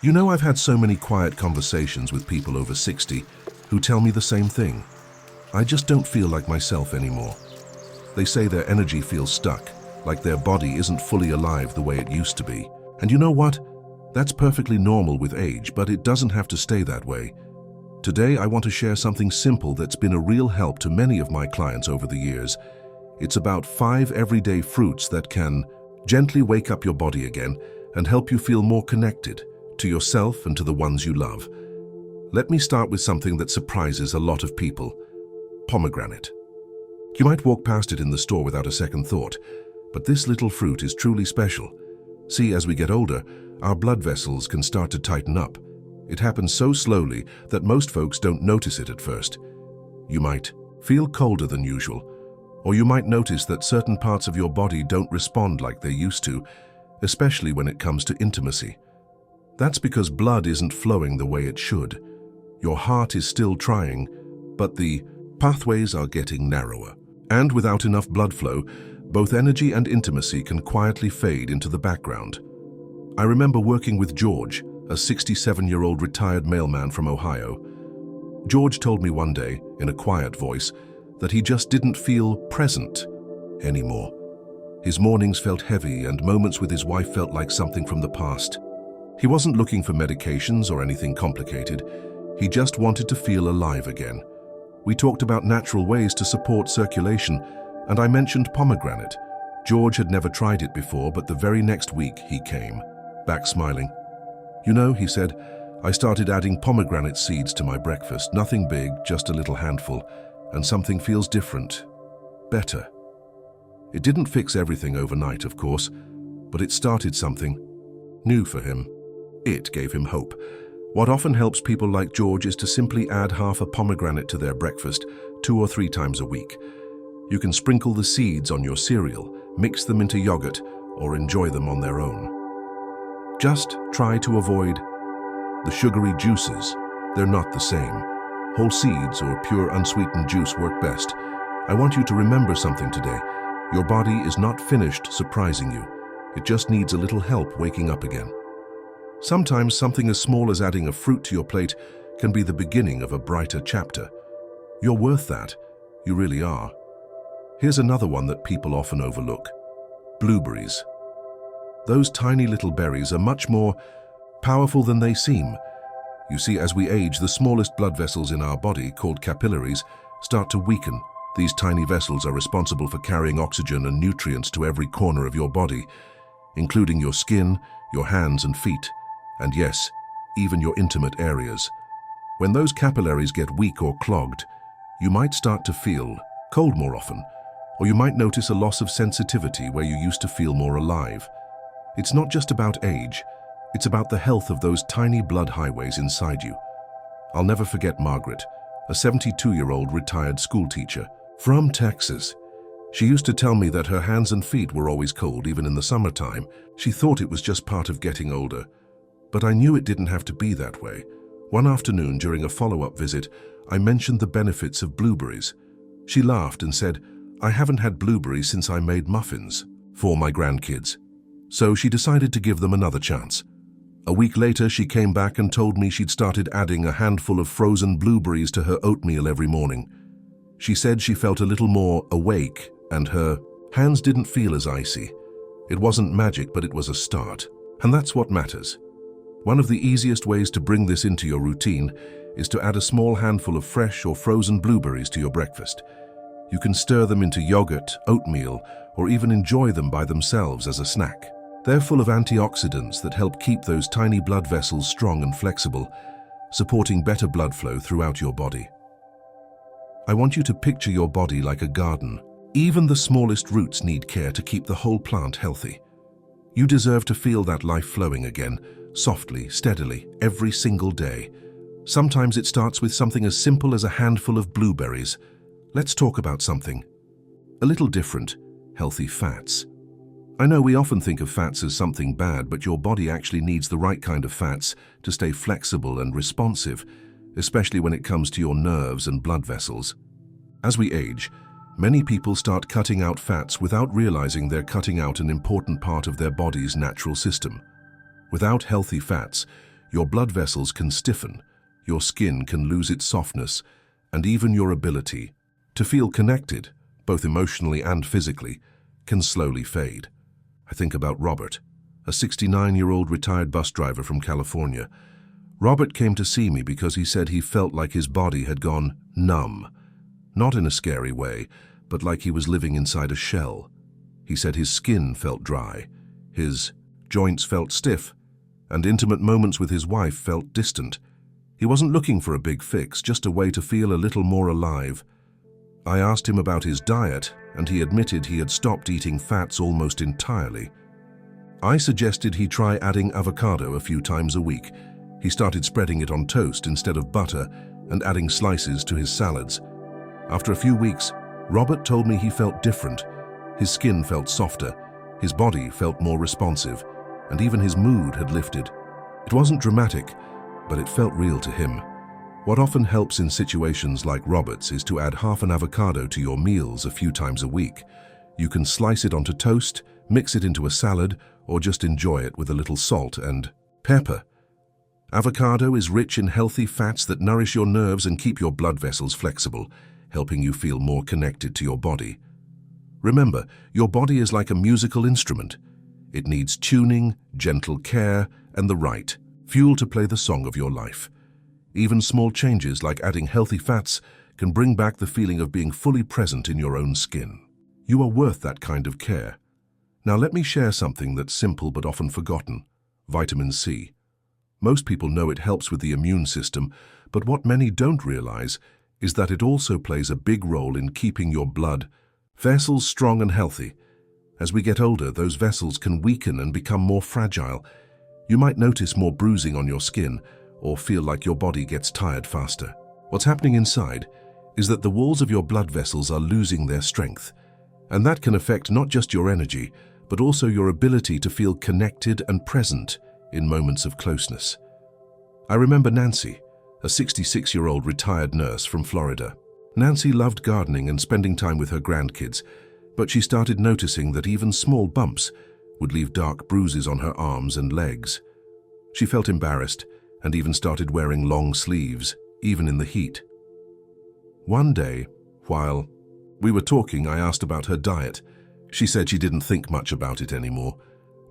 You know, I've had so many quiet conversations with people over 60 who tell me the same thing. I just don't feel like myself anymore. They say their energy feels stuck, like their body isn't fully alive the way it used to be. And you know what? That's perfectly normal with age, but it doesn't have to stay that way. Today, I want to share something simple that's been a real help to many of my clients over the years. It's about 5 everyday fruits that can gently wake up your body again and help you feel more connected to yourself and to the ones you love. Let me start with something that surprises a lot of people: pomegranate. You might walk past it in the store without a second thought, but this little fruit is truly special. See, as we get older, our blood vessels can start to tighten up. It happens so slowly that most folks don't notice it at first. You might feel colder than usual, or you might notice that certain parts of your body don't respond like they used to, especially when it comes to intimacy. That's because blood isn't flowing the way it should. Your heart is still trying, but the pathways are getting narrower. And without enough blood flow, both energy and intimacy can quietly fade into the background. I remember working with George, a 67-year-old retired mailman from Ohio. George told me one day, in a quiet voice, that he just didn't feel present anymore. His mornings felt heavy, and moments with his wife felt like something from the past. He wasn't looking for medications or anything complicated. He just wanted to feel alive again. We talked about natural ways to support circulation, and I mentioned pomegranate. George had never tried it before, but the very next week he came, back smiling. "You know," he said, "I started adding pomegranate seeds to my breakfast. Nothing big, just a little handful, and something feels different, better." It didn't fix everything overnight, of course, but it started something new for him. It gave him hope. What often helps people like George is to simply add half a pomegranate to their breakfast 2 or 3 times a week. You can sprinkle the seeds on your cereal, mix them into yogurt, or enjoy them on their own. Just try to avoid the sugary juices. They're not the same. Whole seeds or pure unsweetened juice work best. I want you to remember something today. Your body is not finished surprising you. It just needs a little help waking up again. Sometimes something as small as adding a fruit to your plate can be the beginning of a brighter chapter. You're worth that. You really are. Here's another one that people often overlook: blueberries. Those tiny little berries are much more powerful than they seem. You see, as we age, the smallest blood vessels in our body, called capillaries, start to weaken. These tiny vessels are responsible for carrying oxygen and nutrients to every corner of your body, including your skin, your hands and feet, and yes, even your intimate areas. When those capillaries get weak or clogged, you might start to feel cold more often, or you might notice a loss of sensitivity where you used to feel more alive. It's not just about age, it's about the health of those tiny blood highways inside you. I'll never forget Margaret, a 72-year-old retired school teacher from Texas. She used to tell me that her hands and feet were always cold, even in the summertime. She thought it was just part of getting older. But I knew it didn't have to be that way. One afternoon, during a follow-up visit, I mentioned the benefits of blueberries. She laughed and said, "I haven't had blueberries since I made muffins for my grandkids." So she decided to give them another chance. A week later, she came back and told me she'd started adding a handful of frozen blueberries to her oatmeal every morning. She said she felt a little more awake, and her hands didn't feel as icy. It wasn't magic, but it was a start. And that's what matters. One of the easiest ways to bring this into your routine is to add a small handful of fresh or frozen blueberries to your breakfast. You can stir them into yogurt, oatmeal, or even enjoy them by themselves as a snack. They're full of antioxidants that help keep those tiny blood vessels strong and flexible, supporting better blood flow throughout your body. I want you to picture your body like a garden. Even the smallest roots need care to keep the whole plant healthy. You deserve to feel that life flowing again, softly, steadily, every single day. Sometimes it starts with something as simple as a handful of blueberries. Let's talk about something a little different: healthy fats. I know we often think of fats as something bad, but your body actually needs the right kind of fats to stay flexible and responsive, especially when it comes to your nerves and blood vessels. As we age, many people start cutting out fats without realizing they're cutting out an important part of their body's natural system. Without healthy fats, your blood vessels can stiffen, your skin can lose its softness, and even your ability to feel connected, both emotionally and physically, can slowly fade. I think about Robert, a 69-year-old retired bus driver from California. Robert came to see me because he said he felt like his body had gone numb. Not in a scary way, but like he was living inside a shell. He said his skin felt dry, his joints felt stiff, and intimate moments with his wife felt distant. He wasn't looking for a big fix, just a way to feel a little more alive. I asked him about his diet, and he admitted he had stopped eating fats almost entirely. I suggested he try adding avocado a few times a week. He started spreading it on toast instead of butter and adding slices to his salads. After a few weeks, Robert told me he felt different. His skin felt softer, his body felt more responsive, and even his mood had lifted. It wasn't dramatic, but it felt real to him. What often helps in situations like Robert's is to add half an avocado to your meals a few times a week. You can slice it onto toast, mix it into a salad, or just enjoy it with a little salt and pepper. Avocado is rich in healthy fats that nourish your nerves and keep your blood vessels flexible, helping you feel more connected to your body. Remember, your body is like a musical instrument. It needs tuning, gentle care, and the right fuel to play the song of your life. Even small changes like adding healthy fats can bring back the feeling of being fully present in your own skin. You are worth that kind of care. Now let me share something that's simple but often forgotten: vitamin C. Most people know it helps with the immune system, but what many don't realize is that it also plays a big role in keeping your blood vessels strong and healthy. As we get older, those vessels can weaken and become more fragile. You might notice more bruising on your skin or feel like your body gets tired faster. What's happening inside is that the walls of your blood vessels are losing their strength, and that can affect not just your energy, but also your ability to feel connected and present in moments of closeness. I remember Nancy, a 66-year-old retired nurse from Florida. Nancy loved gardening and spending time with her grandkids, but she started noticing that even small bumps would leave dark bruises on her arms and legs. She felt embarrassed and even started wearing long sleeves, even in the heat. One day, while we were talking, I asked about her diet. She said she didn't think much about it anymore.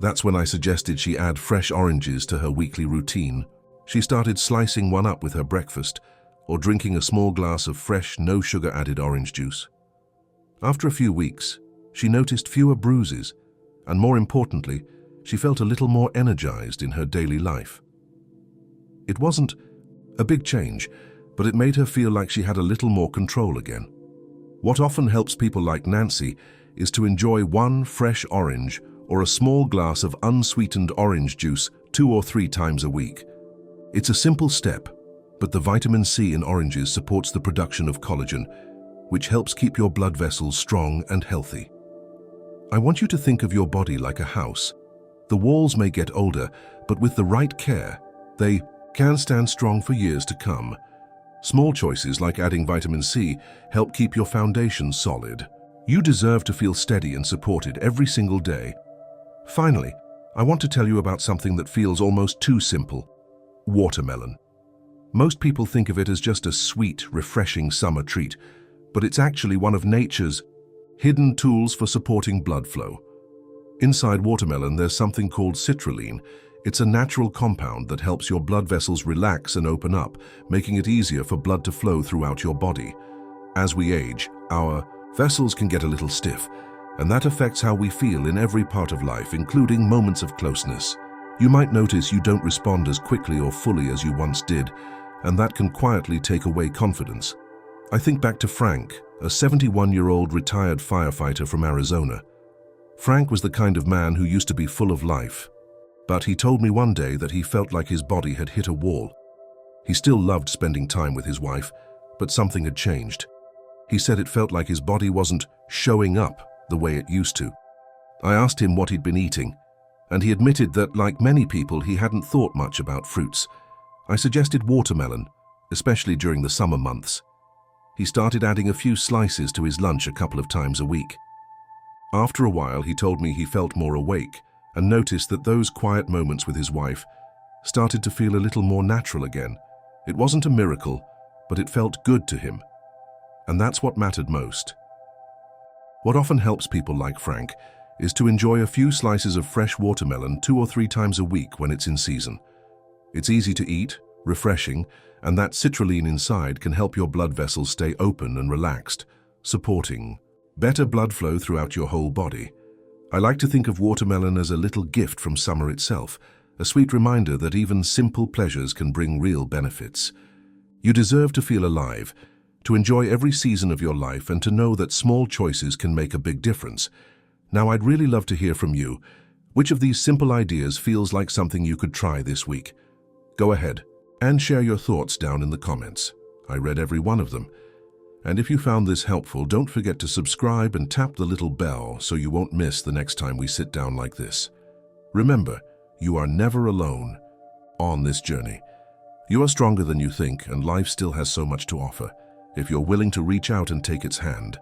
That's when I suggested she add fresh oranges to her weekly routine. She started slicing one up with her breakfast or drinking a small glass of fresh, no sugar-added orange juice. After a few weeks, she noticed fewer bruises, and more importantly, she felt a little more energized in her daily life. It wasn't a big change, but it made her feel like she had a little more control again. What often helps people like Nancy is to enjoy one fresh orange or a small glass of unsweetened orange juice 2 or 3 times a week. It's a simple step, but the vitamin C in oranges supports the production of collagen, which helps keep your blood vessels strong and healthy. I want you to think of your body like a house. The walls may get older, but with the right care, they can stand strong for years to come. Small choices like adding vitamin C help keep your foundation solid. You deserve to feel steady and supported every single day. Finally, I want to tell you about something that feels almost too simple: watermelon. Most people think of it as just a sweet, refreshing summer treat, but it's actually one of nature's hidden tools for supporting blood flow. Inside watermelon, there's something called citrulline. It's a natural compound that helps your blood vessels relax and open up, making it easier for blood to flow throughout your body. As we age, our vessels can get a little stiff, and that affects how we feel in every part of life, including moments of closeness. You might notice you don't respond as quickly or fully as you once did, and that can quietly take away confidence. I think back to Frank, a 71-year-old retired firefighter from Arizona. Frank was the kind of man who used to be full of life, but he told me one day that he felt like his body had hit a wall. He still loved spending time with his wife, but something had changed. He said it felt like his body wasn't showing up the way it used to. I asked him what he'd been eating, and he admitted that, like many people, he hadn't thought much about fruits. I suggested watermelon, especially during the summer months. He started adding a few slices to his lunch a couple of times a week. After a while, he told me he felt more awake and noticed that those quiet moments with his wife started to feel a little more natural again. It wasn't a miracle, but it felt good to him. And that's what mattered most. What often helps people like Frank is to enjoy a few slices of fresh watermelon 2 or 3 times a week when it's in season. It's easy to eat, refreshing, and that citrulline inside can help your blood vessels stay open and relaxed, supporting better blood flow throughout your whole body. I like to think of watermelon as a little gift from summer itself, a sweet reminder that even simple pleasures can bring real benefits. You deserve to feel alive, to enjoy every season of your life, and to know that small choices can make a big difference. Now, I'd really love to hear from you. Which of these simple ideas feels like something you could try this week? Go ahead and share your thoughts down in the comments. I read every one of them. And if you found this helpful, don't forget to subscribe and tap the little bell so you won't miss the next time we sit down like this. Remember, you are never alone on this journey. You are stronger than you think, and life still has so much to offer if you're willing to reach out and take its hand.